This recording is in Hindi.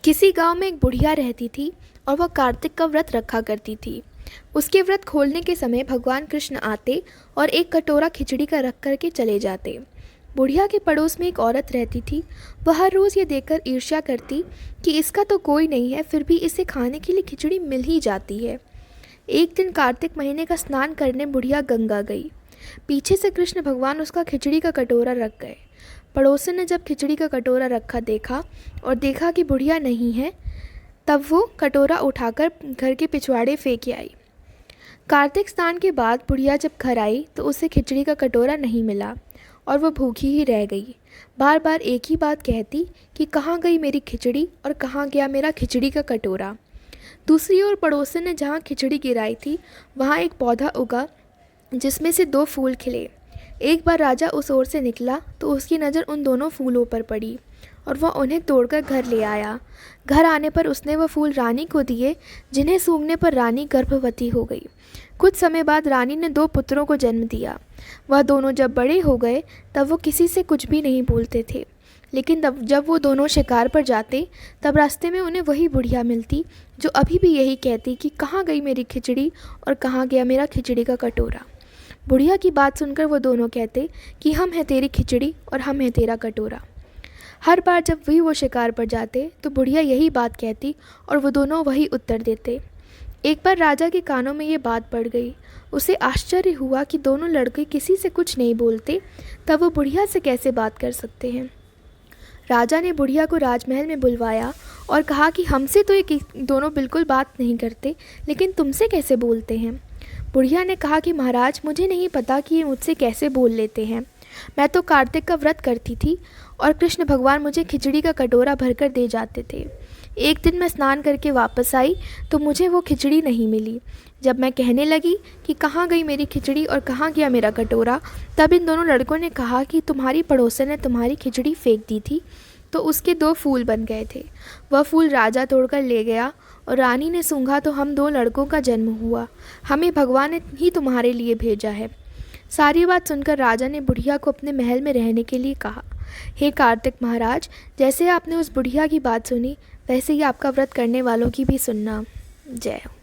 किसी गांव में एक बुढ़िया रहती थी और वह कार्तिक का व्रत रखा करती थी। उसके व्रत खोलने के समय भगवान कृष्ण आते और एक कटोरा खिचड़ी का रख करके चले जाते। बुढ़िया के पड़ोस में एक औरत रहती थी। वह हर रोज़ ये देखकर ईर्ष्या करती कि इसका तो कोई नहीं है, फिर भी इसे खाने के लिए खिचड़ी मिल ही जाती है। एक दिन कार्तिक महीने का स्नान करने बुढ़िया गंगा गई। पीछे से कृष्ण भगवान उसका खिचड़ी का कटोरा रख गए। पड़ोसन ने जब खिचड़ी का कटोरा रखा देखा और देखा कि बुढ़िया नहीं है, तब वो कटोरा उठाकर घर के पिछवाड़े फेंक आई। कार्तिक स्नान के बाद बुढ़िया जब घर आई तो उसे खिचड़ी का कटोरा नहीं मिला और वह भूखी ही रह गई। बार बार एक ही बात कहती कि कहाँ गई मेरी खिचड़ी और कहाँ गया मेरा खिचड़ी का कटोरा। दूसरी ओर पड़ोसन ने जहाँ खिचड़ी गिराई थी वहाँ एक पौधा उगा जिसमें से 2 फूल खिले। एक बार राजा उस ओर से निकला तो उसकी नज़र उन दोनों फूलों पर पड़ी और वह उन्हें तोड़कर घर ले आया। घर आने पर उसने वह फूल रानी को दिए, जिन्हें सूंघने पर रानी गर्भवती हो गई। कुछ समय बाद रानी ने 2 पुत्रों को जन्म दिया। वह दोनों जब बड़े हो गए तब वो किसी से कुछ भी नहीं बोलते थे, लेकिन जब वो दोनों शिकार पर जाते तब रास्ते में उन्हें वही बुढ़िया मिलती जो अभी भी यही कहती कि कहाँ गई मेरी खिचड़ी और कहाँ गया मेरा खिचड़ी का कटोरा। बुढ़िया की बात सुनकर वो दोनों कहते कि हम हैं तेरी खिचड़ी और हम हैं तेरा कटोरा। हर बार जब वो शिकार पर जाते तो बुढ़िया यही बात कहती और वो दोनों वही उत्तर देते। एक बार राजा के कानों में ये बात पड़ गई। उसे आश्चर्य हुआ कि दोनों लड़के किसी से कुछ नहीं बोलते, तब वो बुढ़िया से कैसे बात कर सकते हैं। राजा ने बुढ़िया को राजमहल में बुलवाया और कहा कि हमसे तो ये दोनों बिल्कुल बात नहीं करते, लेकिन तुमसे कैसे बोलते हैं। बुढ़िया ने कहा कि महाराज, मुझे नहीं पता कि ये मुझसे कैसे बोल लेते हैं। मैं तो कार्तिक का व्रत करती थी और कृष्ण भगवान मुझे खिचड़ी का कटोरा भरकर दे जाते थे। एक दिन मैं स्नान करके वापस आई तो मुझे वो खिचड़ी नहीं मिली। जब मैं कहने लगी कि कहाँ गई मेरी खिचड़ी और कहाँ गया मेरा कटोरा, तब इन दोनों लड़कों ने कहा कि तुम्हारी पड़ोसन ने तुम्हारी खिचड़ी फेंक दी थी तो उसके 2 फूल बन गए थे। वह फूल राजा तोड़कर ले गया और रानी ने सूंघा तो हम 2 लड़कों का जन्म हुआ। हमें भगवान ने ही तुम्हारे लिए भेजा है। सारी बात सुनकर राजा ने बुढ़िया को अपने महल में रहने के लिए कहा। हे कार्तिक महाराज, जैसे आपने उस बुढ़िया की बात सुनी वैसे ही आपका व्रत करने वालों की भी सुनना। जय हो।